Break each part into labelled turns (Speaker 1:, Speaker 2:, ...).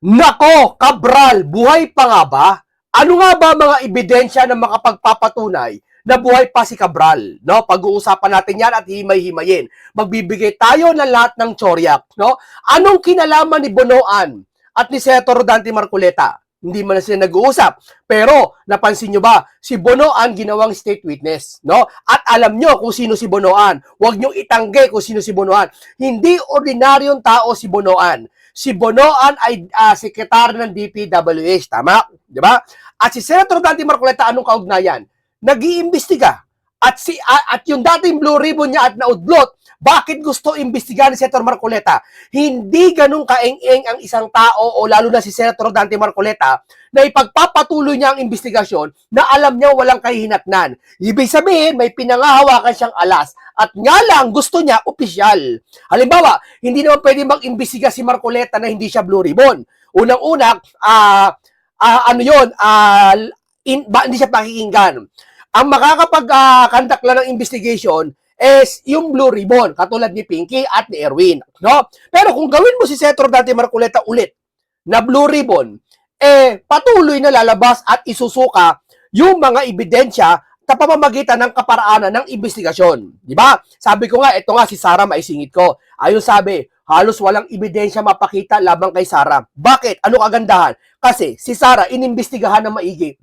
Speaker 1: Nako, Cabral, buhay pa nga ba? Ano nga ba mga ebidensya na makapagpapatunay na buhay pa si Cabral? No? Pag-uusapan natin yan at himay-himayin. Magbibigay tayo ng lahat ng tsoryak. No? Anong kinalaman ni Bonoan at ni Senator Rodante Marcoleta? Hindi man na sila nag-uusap. Pero, napansin nyo ba, si Bonoan ginawang state witness. No? At alam nyo kung sino si Bonoan. Huwag nyo itanggi kung sino si Bonoan. Hindi ordinaryong tao si Bonoan. Si Bonoan ay sekretary ng DPWH, tama? Di ba? At si Senator Dante Marcoleta, anong kaugnayan? Nag-iimbestiga. At yung dating blue ribbon niya at naudlot, bakit gusto imbestigahan ni Senator Marcoleta? Hindi ganun kaeng-eng ang isang tao o lalo na si Senator Dante Marcoleta na ipagpapatuloy niya ang investigasyon na alam niya walang kahihinatnan. Ibig sabihin, may pinangahawakan siyang alas at nga lang gusto niya opisyal. Halimbawa, hindi naman pwede mag-imbestiga si Marcoleta na hindi siya blue ribbon. Unang-una, hindi siya pakikinggan. Ang makakapag-conduct lang ng investigation is yung blue ribbon, katulad ni Pinky at ni Erwin. No? Pero kung gawin mo si Senator Dante Marcoleta ulit na blue ribbon, patuloy na lalabas at isusuka yung mga ebidensya sa pamamagitan ng kaparaanan ng investigasyon. Di ba? Sabi ko nga, ito nga si Sara maisingit ko. Ayun sabi, halos walang ebidensya mapakita labang kay Sara. Bakit? Ano kagandahan? Kasi si Sara inimbestigahan ng maigi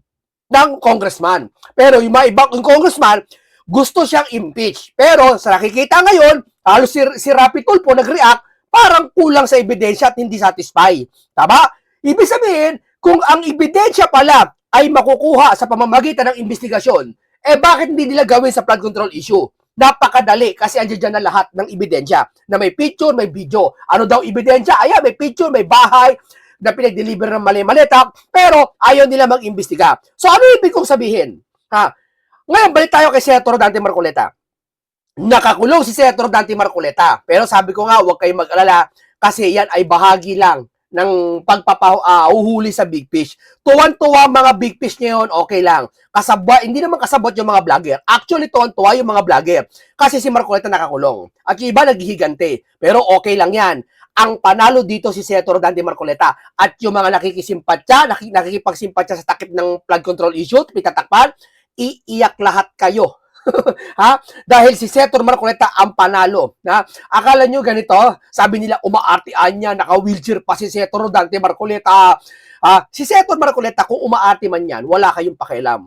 Speaker 1: ng congressman. Pero yung mga ibang congressman, gusto siyang impeach. Pero sa nakikita ngayon, halos si Rapi Tulfo nag-react, parang kulang sa ebidensya at hindi satisfy. Tama? Ibig sabihin, kung ang ebidensya pala ay makukuha sa pamamagitan ng investigasyon, bakit hindi nila gawin sa flood control issue? Napakadali kasi andyan dyan na lahat ng ebidensya na may picture, may video. Ano daw ebidensya? Ayan, may picture, may bahay, na pinag-deliver ng mali-maleta, pero ayaw nila mag-imbestiga. So ano ibig kong sabihin? Ngayon, balik tayo kay Senator Dante Marcoleta. Nakakulong si Senator Dante Marcoleta. Pero sabi ko nga, huwag kayong mag-alala kasi yan ay bahagi lang ng pagpapauhuli sa big fish. Tuwan-tuwa mga big fish ngayon, okay lang. Hindi naman kasabot yung mga vlogger. Actually, tuwan-tuwa yung mga vlogger. Kasi si Marcoleta nakakulong. At yung iba naghihigante. Pero okay lang yan. Ang panalo dito si Senator Dante Marcoleta at yung mga nakikipagsimpatya sa takip ng flood control issue, pitatakpan, iiyak lahat kayo. Dahil si Senator Marcoleta ang panalo. Akala nyo ganito, sabi nila umaartian niya, naka-wheelchair pa si Senator Dante Marcoleta. Si Senator Marcoleta, kung umaarte man yan, wala kayong pakialam.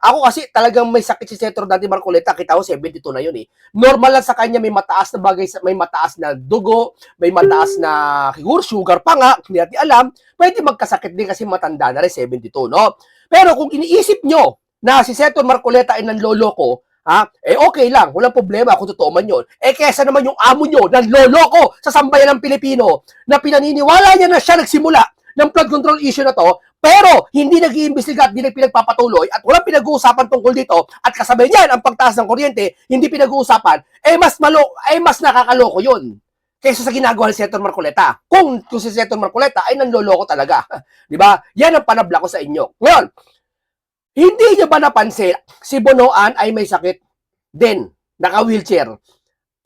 Speaker 1: Ako kasi talagang may sakit si Senator Dante Marcoleta, kita ko 72 na yun eh. Normal lang sa kanya, may mataas na bagay, may mataas na dugo, may mataas na sugar pa nga, hindi natin alam, pwede magkasakit din kasi matanda na rin 72, no? Pero kung iniisip nyo na si Senator Marcoleta ay nanloloko, okay lang, walang problema kung totoo man yun. Kesa naman yung amo nyo, nanloloko sa sambayan ng Pilipino, na pinaniniwala niya na siya nagsimula ng flood control issue na to, pero hindi nag-iimbestiga at hindi pinagpapatuloy at walang pinag-uusapan tungkol dito at kasabay niyan ang pagtaas ng kuryente, hindi pinag-uusapan, mas nakakaloko yun kaysa sa ginagawa ni Senator Marcoleta. Kung si Senator Marcoleta ay nanloloko talaga. Di ba? Yan ang panabla ko sa inyo. Ngayon, hindi niyo ba napansin, si Bonoan ay may sakit din, naka-wheelchair.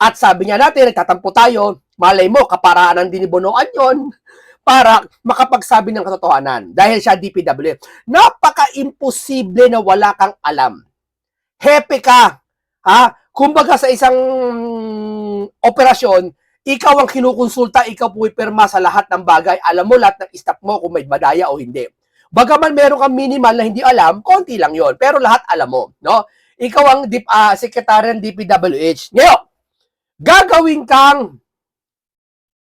Speaker 1: At sabi niya natin, nagtatampo tayo, malay mo, kaparaanan din ni Bonoan yon para makapagsabi ng katotohanan dahil siya DPW. Napaka-imposible na wala kang alam. Hepe ka. Kumbaga sa isang operasyon, ikaw ang kinukonsulta, ikaw pumipirma sa lahat ng bagay. Alam mo lahat ng staff mo kung may badaya o hindi. Bagaman meron kang minimal na hindi alam, konti lang yon, pero lahat alam mo. No? Ikaw ang secretary ng DPWH. Ngayon, gagawin kang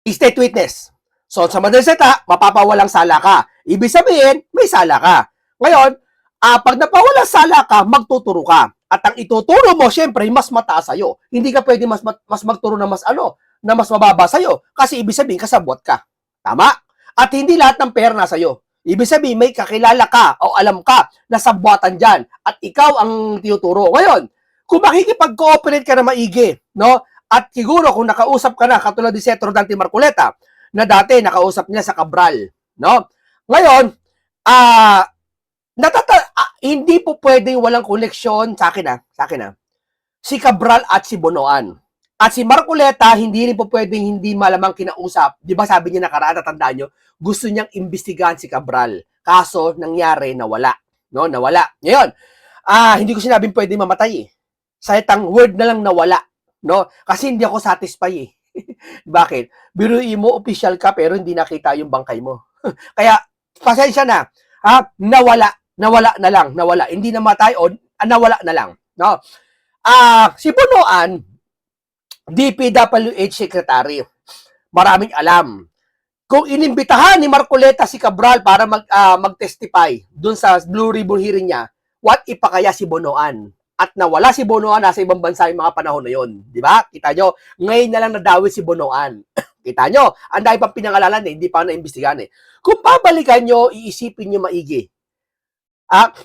Speaker 1: state witness. So, sa madaling salita, mapapawalang sala ka. Ibig sabihin, may sala ka. Ngayon, pag napawalang sala ka, magtuturo ka. At ang ituturo mo, syempre, mas mataas sa'yo. Hindi ka pwede mas magturo na mas mababa sa'yo. Kasi ibig sabihin, kasabot ka. Tama? At hindi lahat ng pera na sa'yo. Ibig sabihin, may kakilala ka o alam ka na sabuatan dyan. At ikaw ang tinuturo. Ngayon, kung makikipag-cooperate ka na maigi, no? At siguro kung nakausap ka na, katulad ni Senator Dante Marcoleta, na dati nakausap niya sa Cabral, no? Ngayon, hindi po pwedeng walang koneksyon sa akin. Si Cabral at si Bonoan. At si Marcoleta, hindi rin po pwedeng hindi malamang kinausap. Di ba sabi niya nakaraan, natandaan nyo, gusto niyang imbestigahan si Cabral. Kaso, nangyari, nawala. No, nawala. Ngayon, hindi ko sinabing pwedeng mamatay eh. Sa itang word na lang nawala. No? Kasi hindi ako satisfy eh. Bakit? Biruin mo, official ka, pero hindi nakita yung bangkay mo. Kaya, pasensya na. Nawala. Nawala na lang. Nawala. Hindi namatay o nawala na lang. No? Si Bunoan, DPWH Secretary. Maraming alam. Kung inimbitahan ni Marcoleta si Cabral para mag-testify dun sa Blue Ribbon hearing niya, what if pa kaya si Bunoan? At nawala si Bunoan, nasa ibang bansa yung mga panahon na yun. Di ba? Kita nyo, ngayon na lang nadawi si Bunoan. Kita nyo, ang dahil pang pinangalanan eh, hindi pa na-imbestigahan eh. Kung babalikan nyo, iisipin nyo maigi.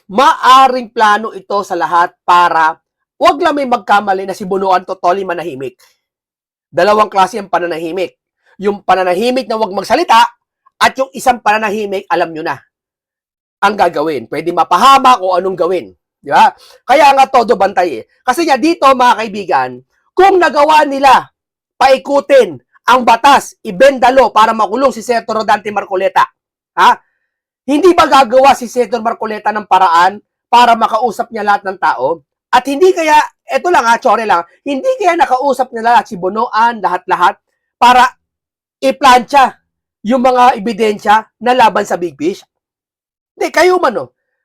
Speaker 1: Maaring plano ito sa lahat para wag lang may magkamali na si Bunoan totally manahimik. Dalawang klase ang pananahimik. Yung pananahimik na wag magsalita at yung isang pananahimik, alam nyo na ang gagawin. Pwede mapahama kung anong gawin. Di ba? Kaya nga todo bantay eh. Kasi nga dito mga kaibigan, kung nagawa nila paikutin ang batas, ibendalo para makulong si Senator Rodante Marcoleta, hindi ba gagawa si Senator Marcoleta ng paraan para makausap niya lahat ng tao? At hindi kaya, eto lang chore lang, hindi kaya nakausap nila lahat si Bunoan, lahat-lahat, para i-plancha yung mga ebidensya na laban sa Big Fish? Hindi, kayo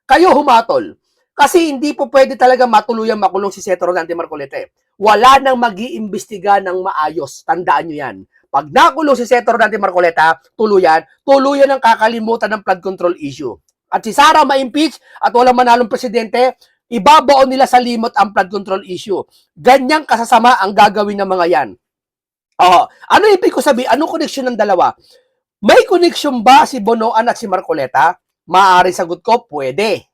Speaker 1: kayo humatol. Kasi hindi po pwede talaga matuluyang makulong si Senator Rodante Marcoleta. Wala nang mag-iimbestiga ng maayos. Tandaan nyo yan. Pag nakulong si Senator Rodante Marcoleta, tuluyan ang kakalimutan ng flood control issue. At si Sara ma-impeach at walang manalong presidente, ibabaon nila sa limot ang flood control issue. Ganyang kasasama ang gagawin ng mga yan. Ano ibig ko sabihin? Anong koneksyon ng dalawa? May koneksyon ba si Bunoan at si Marcoleta? Maaari sagot ko, pwede.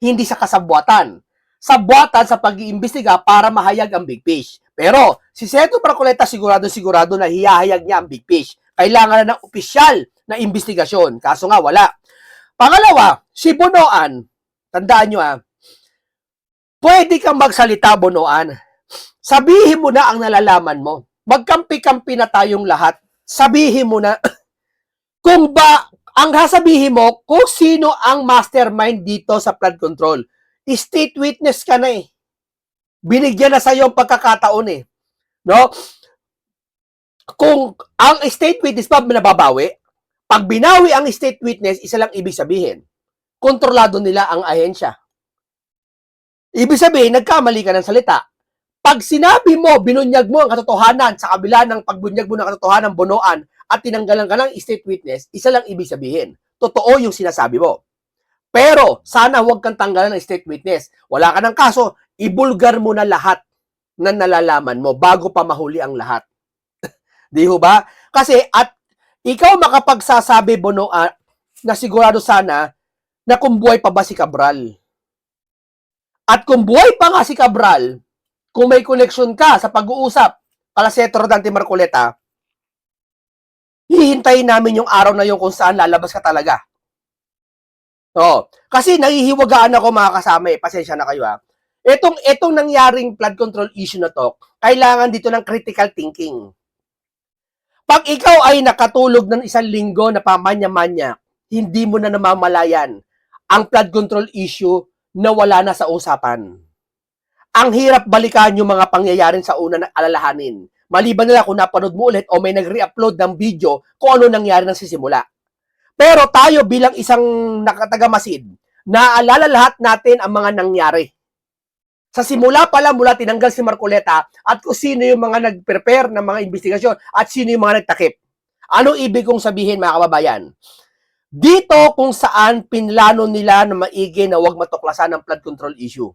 Speaker 1: Hindi sa kasabwatan. Sabwatan sa pag-iimbestiga para mahayag ang Big Fish. Pero si Senator Marcoleta sigurado na hihahayag niya ang Big Fish. Kailangan na ng opisyal na investigasyon. Kaso nga, wala. Pangalawa, si Bunoan, tandaan nyo pwede kang magsalita, Bunoan. Sabihin mo na ang nalalaman mo. Magkampi-kampi na tayong lahat. Sabihin mo na kung ba, ang sasabihin mo kung sino ang mastermind dito sa flood control. State witness ka na eh. Binigyan na sa iyo ang pagkakataon eh. No? Kung ang state witness pa nababawi, pag binawi ang state witness, isa lang ibig sabihin. Kontrolado nila ang ahensya. Ibig sabihin, nagkamali ka ng salita. Pag sinabi mo, binunyag mo ang katotohanan sa kabila ng pagbunyag mo ng katotohanan, Bunoan, at tinanggalan ka ng state witness, isa lang ibig sabihin. Totoo yung sinasabi mo. Pero, sana huwag kang tanggalan ng state witness. Wala ka ng kaso, ibulgar mo na lahat na nalalaman mo bago pa mahuli ang lahat. Di ho ba? Kasi, at ikaw makapagsasabi, Bunoan, na sigurado sana na kung buhay pa ba si Cabral. At kung buhay pa nga si Cabral, kung may connection ka sa pag-uusap kala Senator Rodante Marcoleta, hihintayin namin yung araw na yun kung saan lalabas ka talaga. Kasi nahihiwagaan ako mga kasama pasensya na kayo Etong nangyaring flood control issue na to, kailangan dito ng critical thinking. Pag ikaw ay nakatulog ng isang linggo na pamanya-manya, hindi mo na namamalayan ang flood control issue na wala na sa usapan. Ang hirap balikan yung mga pangyayaring sa una na alalahanin. Maliban nila kung napanood mo ulit o may nag-re-upload ng video kung ano nangyari ng sisimula. Pero tayo bilang isang nakatagamasid, naaalala lahat natin ang mga nangyari. Sa simula pala mula tinanggal si Marcoleta at kung sino yung mga nag-prepare ng mga investigasyon at sino yung mga nagtakip. Ano ibig kong sabihin mga kababayan? Dito kung saan pinlano nila na maigi na huwag matuklasan ang flood control issue.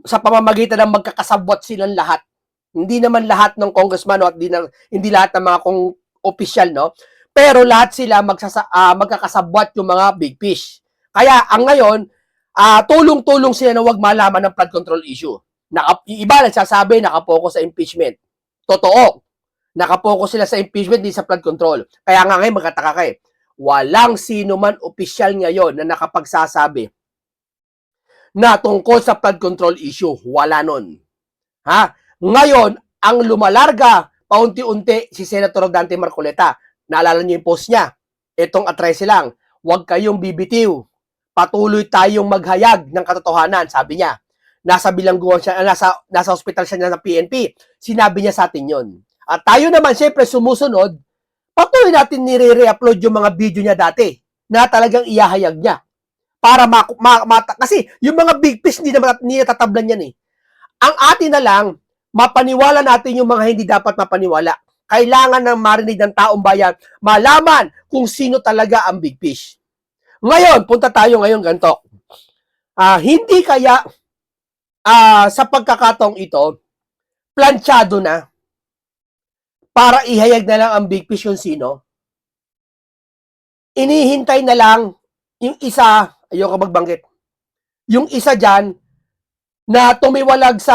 Speaker 1: Sa pamamagitan ng magkakasabwat silang lahat. Hindi naman lahat ng congressman at hindi lahat ng mga opisyal, no? Pero lahat sila magkakasabwat yung mga big fish. Kaya ang ngayon, tulong-tulong sila na huwag malaman ng flood control issue. Iba nagsasabi, nakapokus sa impeachment. Totoo. Nakapokus sila sa impeachment, di sa flood control. Kaya nga ngayon, magkataka kayo. Walang sino man opisyal ngayon na nakapagsasabi na tungkol sa flood control issue. Wala nun. Ngayon, ang lumalarga paunti-unti si Senator Dante Marcoleta. Naalala niyo yung post niya. Itong atrese lang, huwag kayong bibitiw. Patuloy tayong maghayag ng katotohanan, sabi niya. Nasa bilangguan siya, nasa hospital siya ng PNP. Sinabi niya sa atin yon. At tayo naman, syempre, sumusunod, patuloy natin nire-re-upload yung mga video niya dati na talagang iyahayag niya. Para kasi yung mga big fish hindi natatablan yan eh. Ang atin na lang, mapaniwala natin yung mga hindi dapat mapaniwala. Kailangan ng marinig ng taong bayan, malaman kung sino talaga ang big fish. Ngayon, punta tayo ngayon ganito. Hindi kaya sa pagkakataong ito, planchado na para ihayag na lang ang big fish yung sino? Inihintay na lang yung isa, ayoko magbanggit, yung isa dyan na tumiwalag sa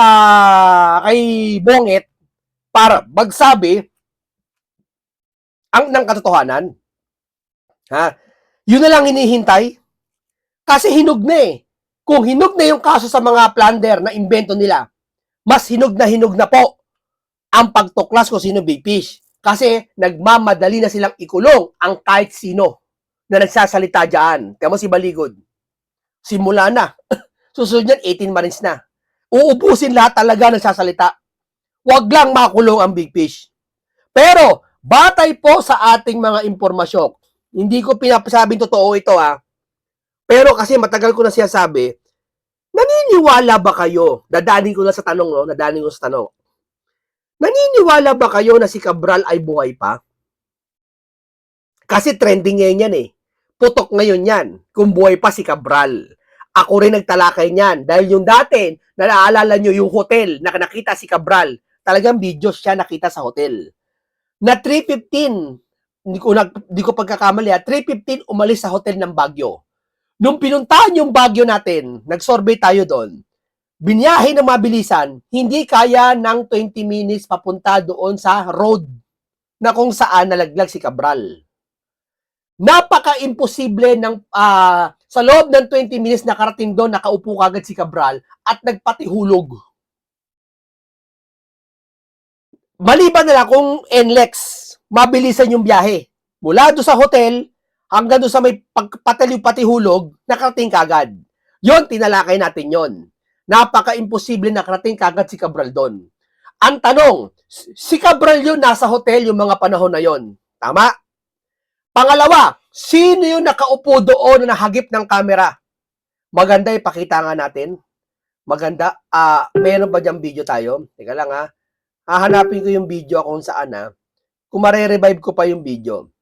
Speaker 1: kay Bongit para magsabi ng katotohanan. Yun na lang hinihintay. Kasi hinog na eh. Kung hinog na yung kaso sa mga plunder na invento nila, mas hinog na po ang pagtuklas kung sino big fish. Kasi nagmamadali na silang ikulong ang kahit sino na nagsasalita dyan. Kaya mo si Baligod, simula na. Susunod yan, 18 Marines na. Uubusin lahat talaga nagsasalita. Huwag lang makulong ang big fish. Pero, batay po sa ating mga impormasyon, hindi ko pinapasabing totoo ito pero kasi matagal ko na siya sabi, naniniwala ba kayo? Dadaanin ko na sa tanong, no? Dadaanin ko sa tanong. Naniniwala ba kayo na si Cabral ay buhay pa? Kasi trending ngayon yan eh. Putok ngayon yan kung buhay pa si Cabral. Ako rin nagtalakay niyan. Dahil yung dati, naalala nyo yung hotel na nakita si Cabral, talagang video siya nakita sa hotel. Na 3:15, hindi ko pagkakamali 3:15 umalis sa hotel ng Baguio. Nung pinuntahan yung Baguio natin, nag-survey tayo doon, biniyahe ng mabilisan, hindi kaya ng 20 minutes papunta doon sa road na kung saan nalaglag si Cabral. Napaka-imposible ng sa loob ng 20 minutes nakarating doon, nakaupo kagad si Cabral at nagpatihulog. Maliban na lang kung NLEX, mabilisan yung biyahe. Mula doon sa hotel, hanggang doon sa may patihulog, nakarating kagad. Yon, tinalakay natin yon. Napaka-imposible nakarating kagad si Cabral doon. Ang tanong, si Cabral yun nasa hotel yung mga panahon na yon. Tama? Pangalawa, sino yung nakaupo doon na nahagip ng camera? Maganda, ipakita nga natin. Maganda. Meron ba dyan video tayo? Teka lang hahanapin ko yung video kung saan kung mare-revive ko pa yung video.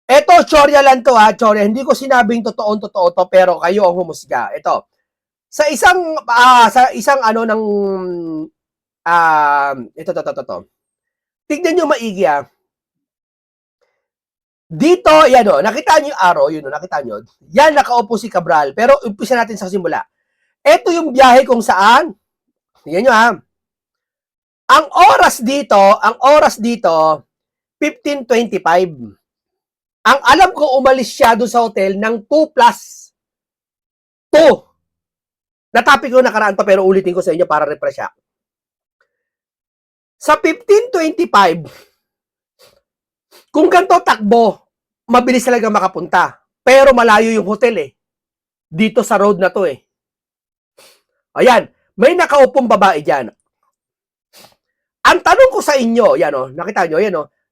Speaker 1: Eto, tsorya lang to tsorya. Hindi ko sinabing totoo to, pero kayo ang humusga. Ito. Sa isang ng ito. Tignan nyo maigi Dito, yan nakita nyo yung arrow, nakita nyo. Yan, nakaupo si Cabral. Pero umpisa natin sa simula. Ito yung biyahe kung saan. Tignan nyo Ang oras dito, 15:25. Ang alam ko, umalis siya doon sa hotel ng 2+2. Natapik ko nakaraan pa, pero ulitin ko sa inyo para refresh siya. Sa 15:25, kung ganito takbo, mabilis talaga makapunta. Pero malayo yung hotel dito sa road na to Ayan, may nakaupong babae dyan. Ang tanong ko sa inyo, nakita nyo,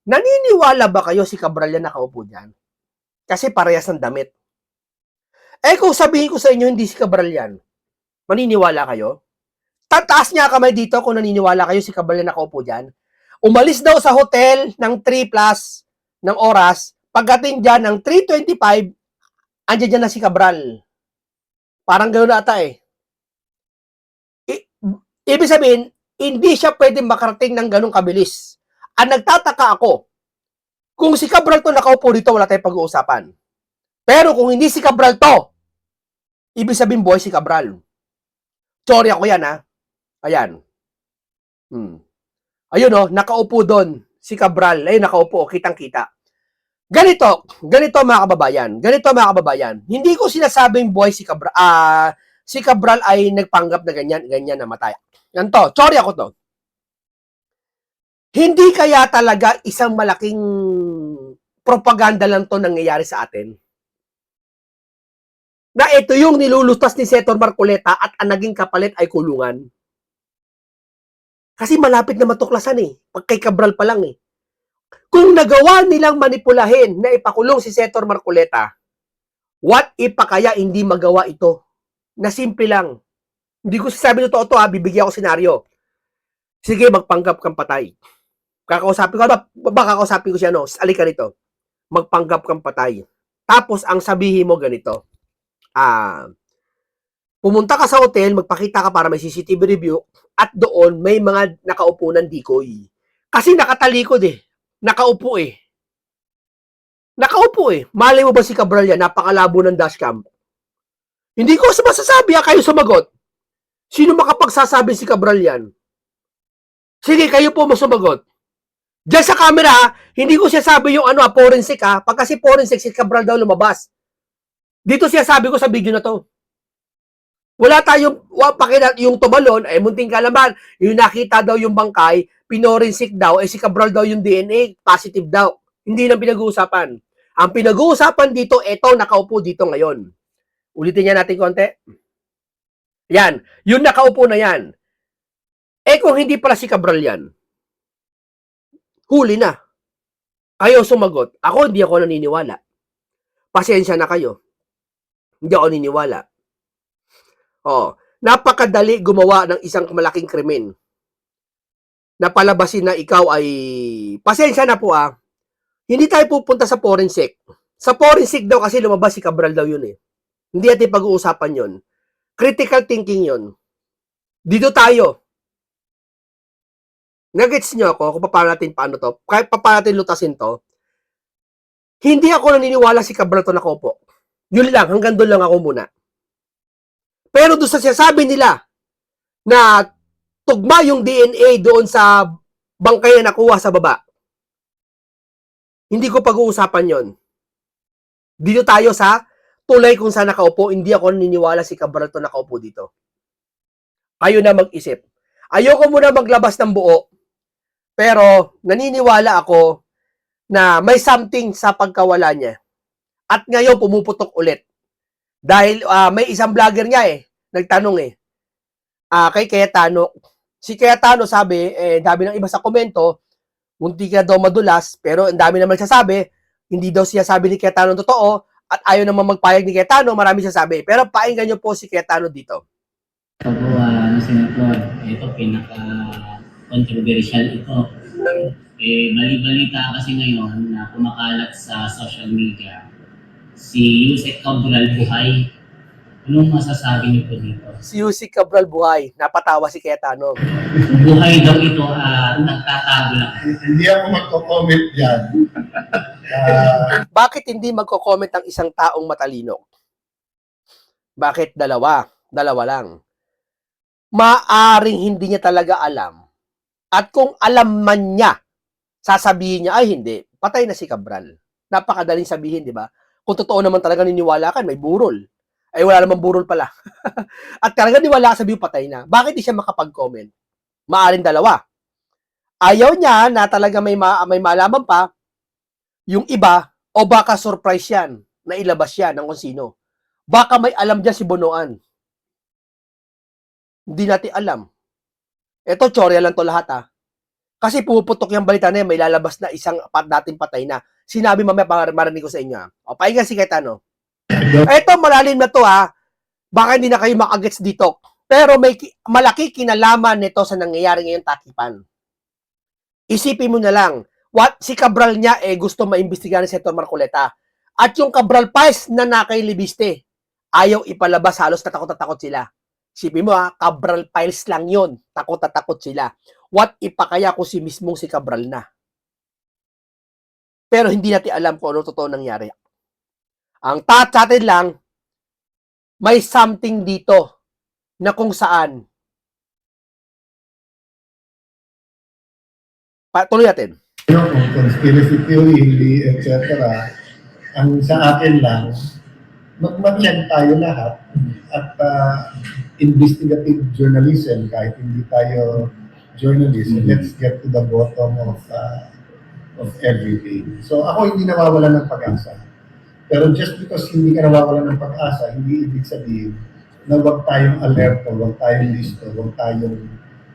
Speaker 1: naniniwala ba kayo si Cabral yan nakaupo dyan? Kasi parehas ng damit. Kung sabihin ko sa inyo hindi si Cabral yan, maniniwala kayo? Tataas niya kamay dito kung naniniwala kayo si Cabral yan nakaupo dyan. Umalis daw sa hotel ng 3+ ng oras, pagdating dyan ng 3:25, andyan dyan na si Cabral. Parang gano'n ata Ibig sabihin, hindi siya pwede makarating ng ganong kabilis. Ang nagtataka ako, kung si Cabral to nakaupo dito, wala tayong pag-uusapan. Pero kung hindi si Cabral to, ibig sabihin buhay si Cabral. Sorry ako yan Ayan. Ayun nakaupo doon si Cabral. Ayun, nakaupo, kitang-kita. Ganito mga kababayan. Hindi ko sinasabing buhay si Cabral. Si Cabral ay nagpanggap na ganyan namatay. Yan to. Sorry ako to. Hindi kaya talaga isang malaking propaganda lang to nangyayari sa atin? Na ito yung nilulutas ni Senator Marcoleta at ang naging kapalit ay kulungan. Kasi malapit na matuklasan eh. Pag kay Cabral pa lang eh. Kung nagawa nilang manipulahin na ipakulong si Senator Marcoleta, what if pa kaya hindi magawa ito? Na simple lang. Hindi ko sasabi totoo to ha, bibigyan ko senaryo. Sige, magpanggap kang patay. Kakausapin ko, kakausapin ko siya, no? Alika rito. Magpanggap kang patay. Tapos, ang sabihin mo ganito, pumunta ka sa hotel, magpakita ka para may CCTV review, at doon may mga nakaupo ng decoy. Kasi nakatalikod eh. Nakaupo eh. Nakaupo eh. Malay mo ba si Cabral yan? Napakalabo ng dashcam. Hindi ko masasabi ha, kayo sumagot. Sino makapagsasabi si Cabral yan? Sige, kayo po sumagot. Diyan sa camera, hindi ko siya sabi yung forensic ha. Pag kasi forensic, si Cabral daw lumabas. Dito siya sabi ko sa video na to. Wala tayong, yung tumalon, munting kalaman. Yung nakita daw yung bangkay, pinorensik daw, si Cabral daw yung DNA, positive daw. Hindi nang pinag-uusapan. Ang pinag-uusapan dito, eto, nakaupo dito ngayon. Ulitin niya natin konti. Yan. Yung nakaupo na yan. Kung hindi pala si Cabral yan, huli na. Kayo sumagot. Ako, hindi ako naniniwala. Pasensya na kayo. Hindi ako naniniwala. Napakadali gumawa ng isang malaking krimen. Napalabasin na ikaw ay, pasensya na po hindi tayo pupunta sa forensic. Sa forensic daw kasi lumabas si Cabral daw yun eh. Hindi natin pag-uusapan yun. Critical thinking yun. Dito tayo. Nagets nyo ako kung paano to. Kahit paano natin lutasin to. Hindi ako naniniwala si Cabral to nakaupo. Yun lang, hanggang doon lang ako muna. Pero doon sa sinasabi nila na tugma yung DNA doon sa bangkay na nakuha sa baba, hindi ko pag-uusapan yon. Dito tayo sa tulay kung saan nakaupo. Hindi ako naniniwala si Cabral to nakaupo dito. Kayo na mag-isip. Ayoko muna maglabas ng buo, pero naniniwala ako na may something sa pagkawala niya. At ngayon pumuputok ulit. Dahil may isang vlogger nga nagtanong kay Cayetano. Si Cayetano sabi, dami ng iba sa komento, munti ka daw madulas, pero ang dami naman sasabi, hindi daw siya sabi ni Cayetano totoo, at ayaw naman magpayag ni Cayetano, marami sasabi. Pero painggan niyo po si Cayetano dito.
Speaker 2: Ito po, Senator, ito pinaka-controversial ito. Bali-balita kasi ngayon na kumakalat sa social media si Yusek Cabral buhay. Anong masasabi niyo po dito?
Speaker 1: Si Yusek Cabral buhay, napatawa si Cayetano.
Speaker 2: Buhay daw ito, nagtatago lang.
Speaker 3: Hindi ako magko-comment dyan.
Speaker 1: Bakit hindi magko-comment ang isang taong matalino? Bakit dalawa? Dalawa lang. Maaring hindi niya talaga alam. At kung alam man niya, sasabihin niya, ay hindi, patay na si Cabral. Napakadaling sabihin, di ba? Kung totoo naman talaga niniwala ka, may burol. Ay wala namang burol pala. At talaga niwala ka sabihin patay na. Bakit di siya makapag-comment? Maaring dalawa. Ayaw niya na talaga may malaman pa yung iba, o baka surprise yan na ilabas yan ng kung sino. Baka may alam dyan si Bonoan. Hindi natin alam. Ito, tsorya lang to lahat Kasi puputok yung balita na yan, may lalabas na isang dating patay na. Sinabi mamaya marinig ko sa inyo. O, pahinga si Cayetano. Ito, malalim na to Baka hindi na kayo makagets dito. Pero may malaki kinalaman nito sa nangyayari ngayong takipan. Isipin mo na lang, si Cabral niya gusto maimbestigahan ni Senator Marcoleta. At yung Cabral Files na nakailibiste, ayaw ipalabas, halos natakot sila. Isipin mo Cabral Files lang yon, takot sila. What if pa kaya kung si mismong si Cabral na? Pero hindi natin alam kung ano totoo nangyari. Ang atin lang, may something dito na kung saan. Tuloy natin.
Speaker 3: Yung conspiracy theory, hindi, etc. Ang sa akin lang, magmatiyan tayo lahat at investigative journalism, kahit hindi tayo journalism.
Speaker 2: Mhm.
Speaker 3: Let's get to the bottom of everything. So ako hindi nawawala ng pag-asa. Pero just because hindi ka nawawala ng pag-asa, hindi ibig sabihin na huwag tayong alerto, huwag tayong listo, huwag tayong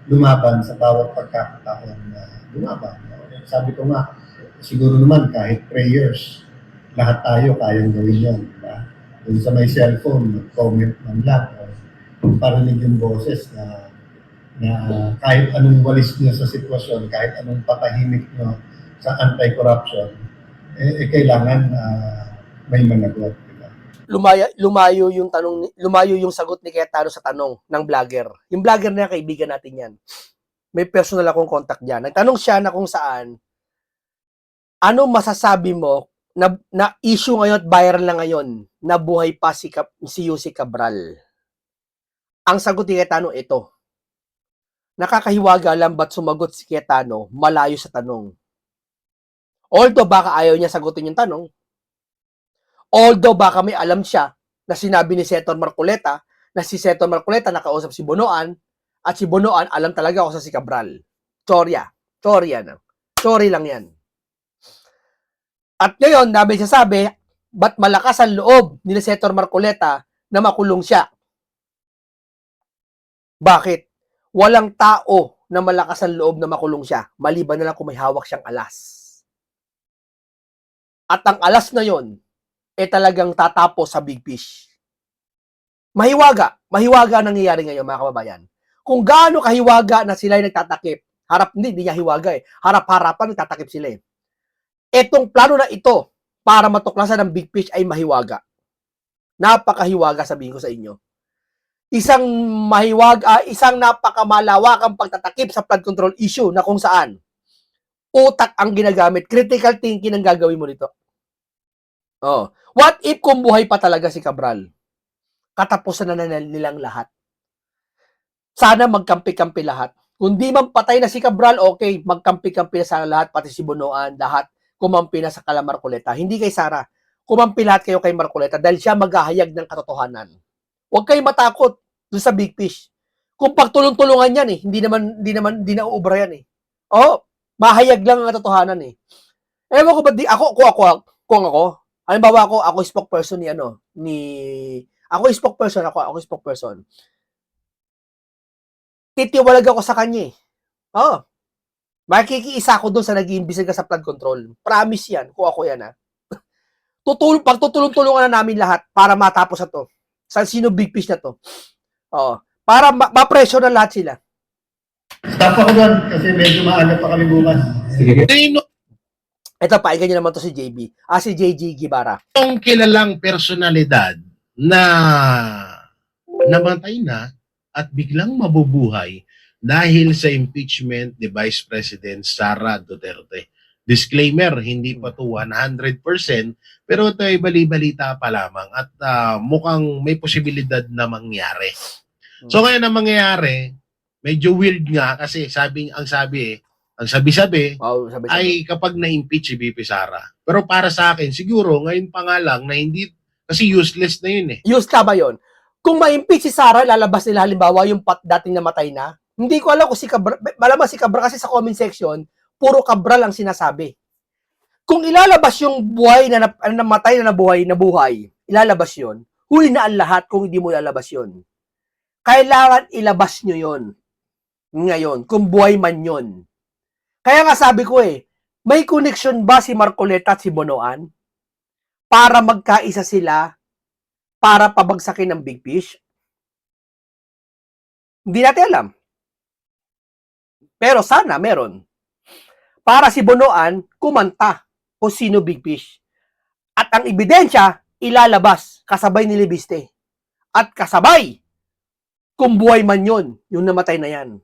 Speaker 3: lumaban sa bawat pagkakataon na lumaban. Sabi ko nga, siguro naman kahit prayers, lahat tayo kayang gawin yun. Diba? Doon sa may cellphone, mag-comment man lang o parinig yung boses na kahit anong walis nyo sa sitwasyon, kahit anong patahimik nyo sa anti-corruption, kailangan may managot. Diba?
Speaker 1: Lumayo yung sagot ni Cayetano sa tanong ng vlogger. Yung vlogger na yan, kaibigan natin yan. May personal akong contact diyan. Nagtanong siya na kung saan, ano masasabi mo na issue ngayon at viral na ngayon na buhay pa si Yusek Cabral? Ang sagot ni Cayetano ito. Nakakahiwaga lang ba't sumagot si Cayetano malayo sa tanong. Although baka ayaw niya sagutin yung tanong, although baka may alam siya na sinabi ni Senator Marcoleta na si Senator Marcoleta nakausap si Bonoan at si Bonoan alam talaga kung sa si Cabral. Chorya na. Sorry lang yan. At ngayon, namin sasabi, ba't malakas ang loob ni Senator Marcoleta na makulong siya? Bakit? Walang tao na malakas ang loob na makulong siya, maliban na lang kung may hawak siyang alas. At ang alas na yon, talagang tatapos sa Big Fish. Mahiwaga nangyayari ngayon, mga kababayan. Kung gaano kahiwaga na sila ay nagtatakip, hindi niya hiwaga harap-harapan nagtatakip sila Etong plano na ito para matuklasan ng Big Fish ay mahiwaga. Napakahiwaga, sabihin ko sa inyo. Isang napakamalawakang pagtatakip sa flood control issue na kung saan utak ang ginagamit, critical thinking ang gagawin mo nito. What if kung buhay pa talaga si Cabral? Katapusan na nilang lahat. Sana magkampi-kampi lahat. Kung di man patay na si Cabral, okay, magkampi-kampi na sana lahat, pati si Bonoan, lahat, kumampi na sa kala Marcoleta. Hindi kay Sara. Kumampi lahat kayo kay Marcoleta dahil siya maghahayag ng katotohanan. Huwag kayong matakot doon sa Big Fish. Kung pagtulong-tulungan yan hindi na uubra yan mahayag lang ang katotohanan Ewan ko ba kung ako, halimbawa ako spokesperson ako spokesperson. Titiwalag ako sa kanya makikiisa ako doon sa nag-iimbestiga sa flood control. Promise yan, kung ako yan pagtutulong-tulungan na namin lahat para matapos na to. Sa sino Big Fish na to. Para ma-pressure na lahat sila.
Speaker 3: Stop ako doon kasi medyo maaga pa kami bukas.
Speaker 4: Sige.
Speaker 1: Ito, painggan nyo naman to si JB. Si JG Guevara.
Speaker 4: Ang kilalang personalidad na namatay na at biglang mabubuhay dahil sa impeachment ni Vice President Sara Duterte. Disclaimer, hindi pa to 100%, pero ito ay bali-balita pa lamang at mukhang may posibilidad na mangyari. So ngayon ang mangyayari, medyo weird nga kasi ang sabi-sabi ay kapag na-impeach si VP Sara. Pero para sa akin, siguro ngayon pa nga lang na hindi, kasi useless na yun
Speaker 1: Useless ba yun? Kung ma-impeach si Sara, lalabas nila halimbawa yung dating namatay na. Hindi ko alam kung malamang si Cabral kasi sa comment section, puro Cabral ang sinasabi. Kung ilalabas yung buhay na namatay na nabuhay, ilalabas yun, huli na ang lahat kung hindi mo ilalabas yun. Kailangan ilabas nyo yun. Ngayon, kung buhay man yun. Kaya nga sabi ko may connection ba si Marcoleta at si Bonoan para magkaisa sila para pabagsakin ng Big Fish? Hindi natin alam. Pero sana meron. Para si Bonoan, kumanta kung sino Big Fish. At ang ebidensya, ilalabas kasabay ni Libiste. At kasabay, kung buhay man yun, yung namatay na yan.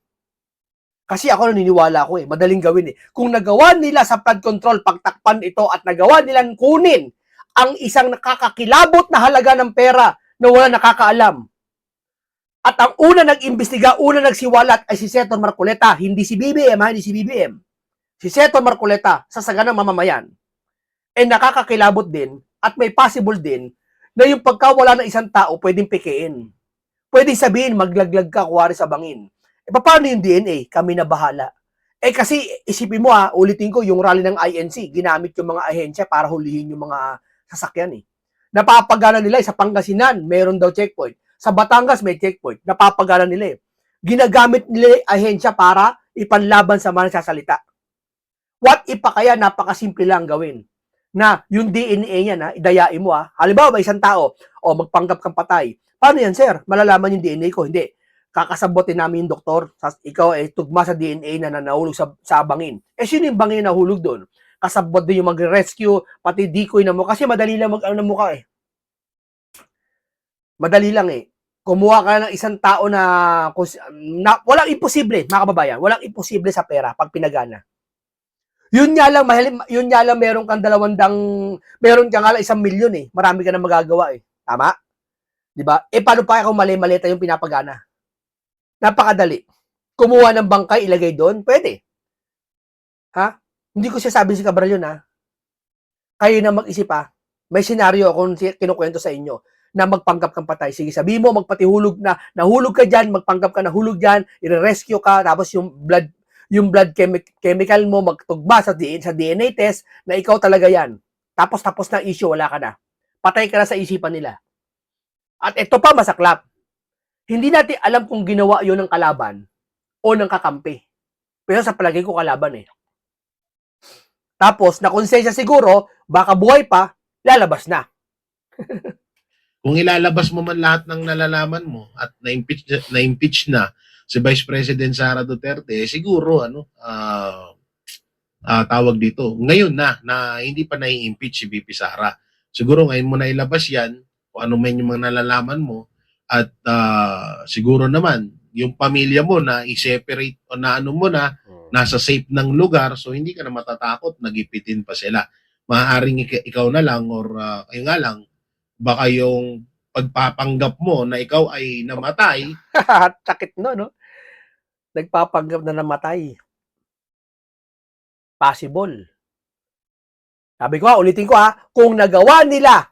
Speaker 1: Kasi ako naniniwala ko madaling gawin Kung nagawa nila sa flood control, pagtakpan ito at nagawa nilang kunin ang isang nakakakilabot na halaga ng pera na wala nakakaalam. At ang una nag-imbestiga, una nagsiwalat ay si Senator Marcoleta, hindi si BBM, hindi si BBM. Si Senator Marcoleta, sa saganang mamamayan. Nakakakilabot din at may possible din na yung pagkawala ng isang tao pwedeng pekein. Pwedeng sabihin, maglaglag ka kuwari sa bangin. paano yung DNA? Kami na bahala. Kasi isipin mo ulitin ko, yung rally ng INC, ginamit yung mga ahensya para hulihin yung mga sasakyan Napapagana nila sa Pangasinan, meron daw checkpoint. Sa Batangas may checkpoint. Napapagana nila Ginagamit nila ahensya para ipanlaban sa mga nagsasalita. What if pa kaya napakasimple lang gawin? Na yung DNA niya idayain mo Halimbawa, may isang tao, magpanggap kang patay. Paano yan, sir? Malalaman yung DNA ko. Hindi. Kakasabotin namin yung doktor. Ikaw ay tugma sa DNA na nahulog sa bangin. Sino yung bangin na nahulog doon? Kasabot din yung mag-rescue, pati decoy na mo. Kasi madali lang mag-ano ng mukha Madali lang Kumuha ka ng isang tao na walang imposible, mga kababayan. Walang imposible sa pera pag pinagana. Yun nga lang meron kang meron ka nga lang 1,000,000 Marami ka na magagawa Tama? 'Di ba? Paano pa kung mali-malita yung pinapagana? Napakadali. Kumuha ng bangkay, ilagay doon, pwede. Hindi ko sabi si Cabral yun Kayo na mag-isip May senaryo akong kinukwento sa inyo na magpanggap kang patay. Sige, sabi mo, magpatihulog na, nahulog ka dyan, magpanggap ka, nahulog dyan, i-rescue ka, tapos yung blood chemical mo magtugma sa DNA test na ikaw talaga yan. Tapos na issue, wala ka na. Patay ka na sa isipan nila. At ito pa masaklap. Hindi natin alam kung ginawa yon ng kalaban o ng kakampi. Pero sa palagay ko kalaban Tapos, nakonsensya siguro, baka buhay pa, lalabas na.
Speaker 4: Kung ilalabas mo man lahat ng nalalaman mo at na-impeach na si Vice President Sara Duterte, siguro tawag dito. Ngayon na hindi pa na-impeach si VP Sara. Siguro ngayon mo na ilabas 'yan kung ano man yung mga nalalaman mo at siguro naman yung pamilya mo na i-separate o na ano mo nasa safe ng lugar, so hindi ka na matatakot, nagipitin pa sila. Maaaring ikaw na lang or kayo nga lang, baka yung pagpapanggap mo na ikaw ay namatay.
Speaker 1: Sakit no? Nagpapanggap na namatay. Possible. Sabi ko ulitin ko kung nagawa nila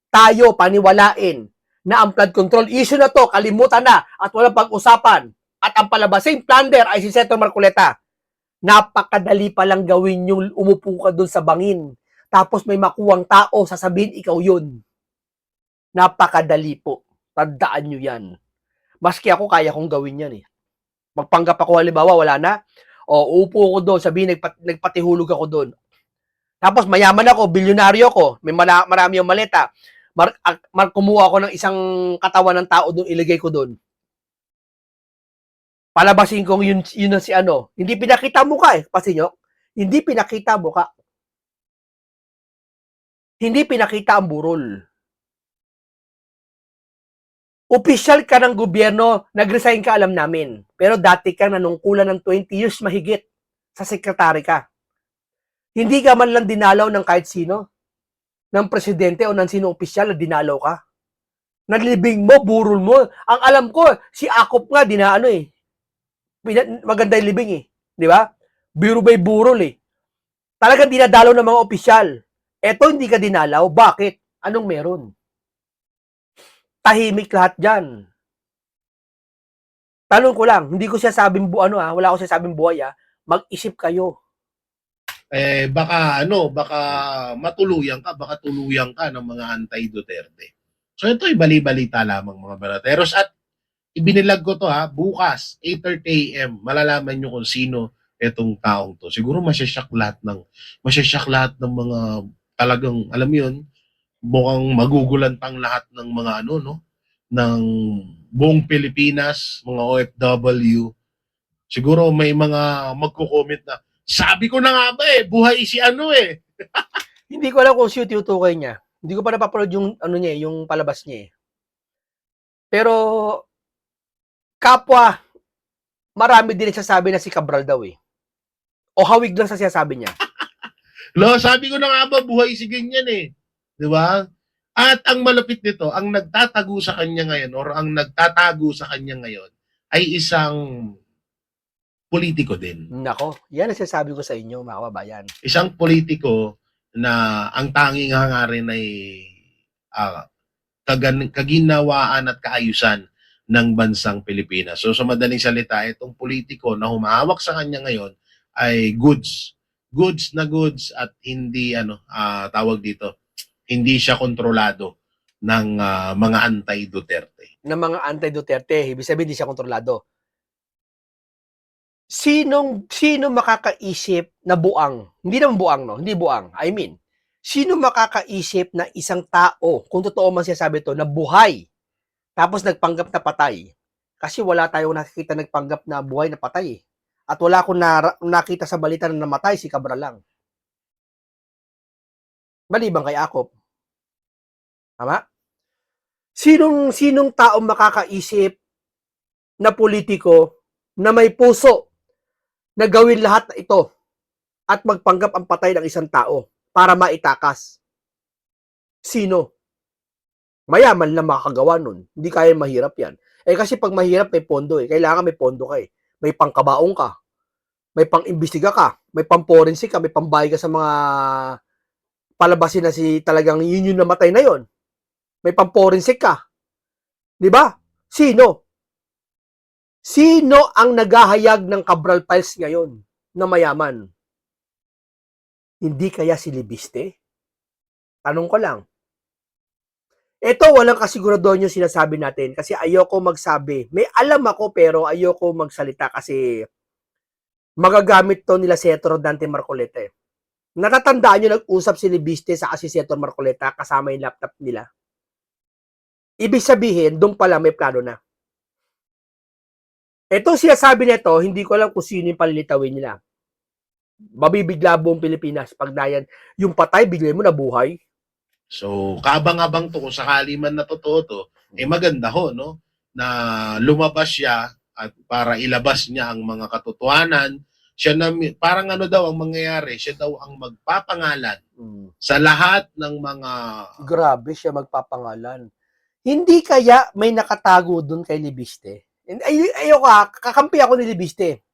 Speaker 1: tayo paniwalain na ang flood control issue na to, kalimutan na at walang pag-usapan at ang palabasing plunder ay si Senator Marcoleta. Napakadali pa lang gawin yung umupo ka dun sa bangin. Tapos may makuwang tao, sasabihin ikaw yun. Napakadali po. Tandaan nyo yan. Maski ako, kaya kong gawin yan Magpanggap ako, halimbawa, wala na. Upo ako doon, sabihin, nagpatihulog ako doon. Tapos mayaman ako, bilyonaryo ako, may marami yung maleta. Kumuha ako ng isang katawan ng tao doon, ilagay ko doon. Palabasin kong yun na si Hindi pinakita mukha Pasinyok. Hindi pinakita mukha. Hindi pinakita ang burol. Opisyal ka ng gobyerno, nag-resign ka, alam namin. Pero dati ka nanungkulan ng 20 years mahigit sa sekretary ka. Hindi ka man lang dinalaw ng kahit sino, ng presidente o ng sino opisyal na dinalaw ka. Nalibing mo, burol mo. Ang alam ko, si Akop nga, maganda yung libing Di ba? Biro by burol Talagang dinadalaw ng mga opisyal. Eto hindi ka dinalaw. Bakit? Anong meron? Tahimik lahat dyan. Tanong ko lang, hindi ko siya sabing wala ko siya sabing buhay mag-isip kayo.
Speaker 4: Baka matuluyan ka, baka tuluyan ka ng mga anti-Duterte. So ito ay bali-balita lamang mga balateros at ibinilag ko to bukas 8:30 AM malalaman nyo kung sino etong taong to. Siguro masyashock lahat ng mga talagang alam mo yun, mukhang magugulantang lahat ng mga ng buong Pilipinas, mga OFW. Siguro may mga magko-comment na sabi ko na nga ba buhay si
Speaker 1: Hindi ko alam kung sino tinutukoy niya. Hindi ko pa napapanood yung yung palabas niya Pero kapwa marami din nagsasabi na si Cabral daw O hawig lang sa sinasabi niya.
Speaker 4: Sabi ko na nga ba buhay si ganyan Di ba? At ang malapit nito, ang nagtatago sa kanya ngayon or ang nagtatago sa kanya ngayon ay isang politiko din.
Speaker 1: Nako, yan ang sinasabi ko sa inyo, mga kababayan.
Speaker 4: Isang politiko na ang tanging hangarin ay kaginawaan at kaayusan ng bansang Pilipinas. So sa madaling salita, itong politiko na humahawak sa kanya ngayon ay goods. Goods na goods at hindi tawag dito, hindi siya kontrolado ng mga anti-Duterte.
Speaker 1: Ng mga anti-Duterte, ibig sabihin, hindi siya kontrolado. Sino makakaisip na buang? Hindi naman buang, no? Hindi buang. I mean, sino makakaisip na isang tao, kung totoo man siya sabi to, na buhay, tapos nagpanggap na patay? Kasi wala tayong nakikita nagpanggap na buhay na patay. At wala akong nakita sa balita na namatay, si Cabral lang. Maliban kay Akop. Tama? Sinong taong makakaisip na politiko na may puso na gawin lahat na ito at magpanggap ang patay ng isang tao para maitakas? Sino? Mayaman lang makakagawa nun. Hindi kaya mahirap yan. Kasi pag mahirap, may pondo Kailangan may pondo ka May pangkabaong ka. May pang-imbestiga ka. May pang-forensic ka. May pambayad ka sa mga palabasin na talagang yun yung namatay na yon. May pang-forensic ka. Di ba? Sino? Sino ang naghahayag ng Cabral Files ngayon na mayaman? Hindi kaya si Libiste? Tanong ko lang. Ito, walang kasiguraduhan yung sinasabi natin kasi ayoko magsabi. May alam ako pero ayoko magsalita kasi magagamit to nila Senator Dante Marcoleta. Natatandaan nyo, nag-usap si Libiste sa si Senator Marcoleta kasama yung laptop nila. Ibig sabihin, doon pala may plano na. Ito sinasabi nito, hindi ko alam kung sino yung palilitawin nila. Mabibigla buong Pilipinas pag nayan. Yung patay, bigla mo na buhay.
Speaker 4: So, kaabang-abang to kung sakali man na totoo to, maganda ho, no? Na lumabas siya at para ilabas niya ang mga katotohanan. Siya na, parang daw ang mangyayari, siya daw ang magpapangalan sa lahat ng mga...
Speaker 1: Grabe siya magpapangalan. Hindi kaya may nakatago doon kay Libiste? Ayoko kakampi ako ni Libiste.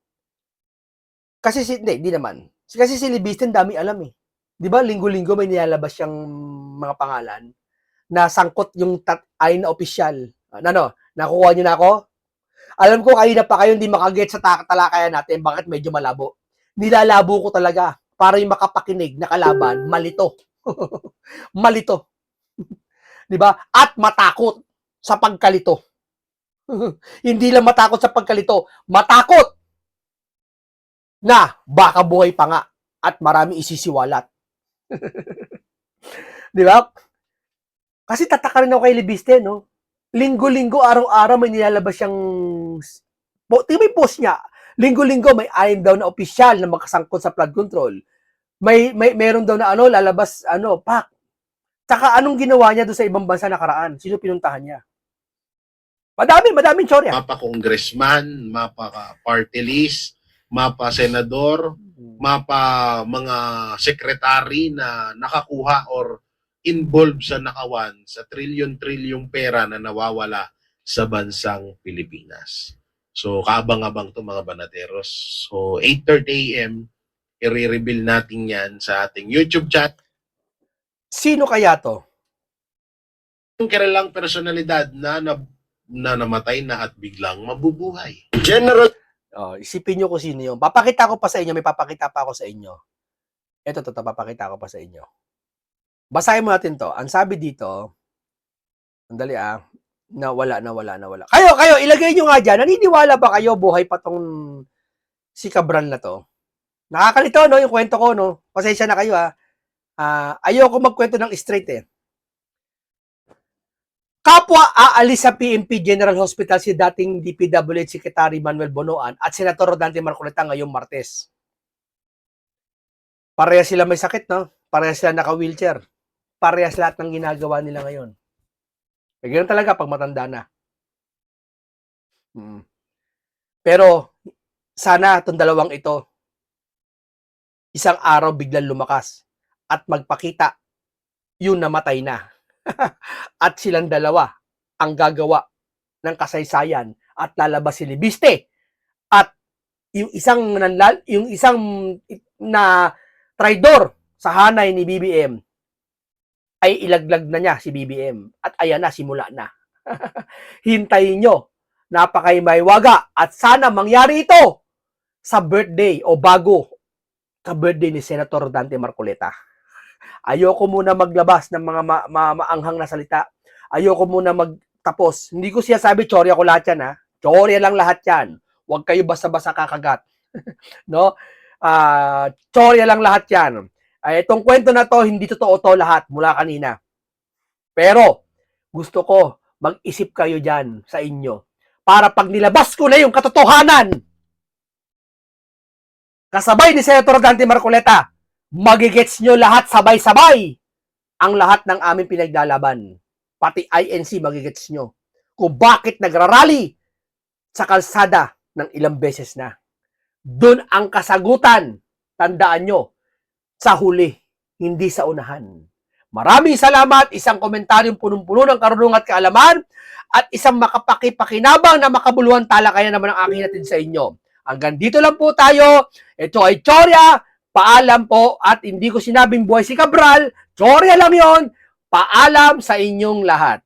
Speaker 1: Kasi hindi naman. Kasi si Libiste, dami alam Di ba, linggo-linggo may nilalabas siyang mga pangalan na sangkot yung ay na opisyal. Nakuha niyo na ako? Alam ko, kanina pa kayo hindi makaget sa talakayan natin. Bakit medyo malabo? Nilalabo ko talaga para yung makapakinig na kalaban, malito. Malito. Di ba? At matakot sa pagkalito. Hindi lang matakot sa pagkalito, matakot na baka buhay pa nga at marami isisiwalat. Di ba? Kasi tataka rin ako kay Libiste, no? Linggo-linggo, araw-araw may nilalabas siyang may post niya. Linggo-linggo may ayon daw na opisyal na makasangkot sa flood control. Meron daw na lalabas pak. Saka anong ginawa niya doon sa ibang bansa nakaraan? Sino pinuntahan niya? Madaming tsorya.
Speaker 4: Mapa-congressman, mapa-party list, mapa-senador, mapa mga sekretary na nakakuha or involved sa nakawan sa trilyon-trilyong pera na nawawala sa bansang Pilipinas. So, kaabang-abang to mga banateros. So, 8:30 a.m., i-reveal natin yan sa ating YouTube chat.
Speaker 1: Sino kaya to?
Speaker 4: Yung kilalang personalidad na namatay na at biglang mabubuhay.
Speaker 3: General.
Speaker 1: Isipin nyo kung sino yun. Papakita ko pa sa inyo. May papakita pa ako sa inyo. Ito, papakita ko pa sa inyo. Basahin mo natin to. Ang sabi dito, andali nawala. Kayo, ilagay nyo nga dyan. Naniniwala ba kayo buhay pa tong si Cabral na to? Nakakalito, no? Yung kwento ko, no? Pasensya na kayo, ayoko magkwento ng straight, Kapwa aalis sa PNP General Hospital si dating DPWH Secretary Manuel Bonoan at Senator Dante Marcoleta ngayong Martes. Parehas sila may sakit, no? Parehas sila naka-wheelchair. Parehas lahat ng ginagawa nila ngayon. Ganyan talaga pag matanda na. Pero, sana itong dalawang ito, isang araw biglang lumakas at magpakita yung namatay na. At silang dalawa ang gagawa ng kasaysayan at lalabas si Libiste. At yung isang na traidor sa hanay ni BBM ay ilaglag na niya si BBM. At ayan na, simula na. Hintayin nyo napakahimay-waga at sana mangyari ito sa birthday o bago ka-birthday ni Senator Dante Marcoleta. Ayoko muna maglabas ng mga maanghang na salita. Ayoko muna magtapos. Hindi ko siya sabi, tsorya ko lahat yan, ha? Tsorya lang lahat yan. Huwag kayo basta-basta kakagat. No? Tsorya lang lahat yan. Itong kwento na to, hindi totoo to lahat mula kanina. Pero, gusto ko, mag-isip kayo dyan sa inyo. Para pag nilabas ko na yung katotohanan, kasabay ni Senator Dante Marcoleta, magigets nyo lahat sabay-sabay ang lahat ng aming pinaglalaban. Pati INC magigets nyo kung bakit nagrarally sa kalsada ng ilang beses na. Doon ang kasagutan, tandaan nyo, sa huli, hindi sa unahan. Maraming salamat, isang komentaryong punong-puno ng karunungan at kaalaman, at isang makapakipakinabang na makabuluhan talakayan naman ang aking natin sa inyo. Hanggang dito lang po tayo. Ito ay Tsorya. Paalam po, at hindi ko sinabing buhay si Cabral. Tsorya lang yon. Paalam sa inyong lahat.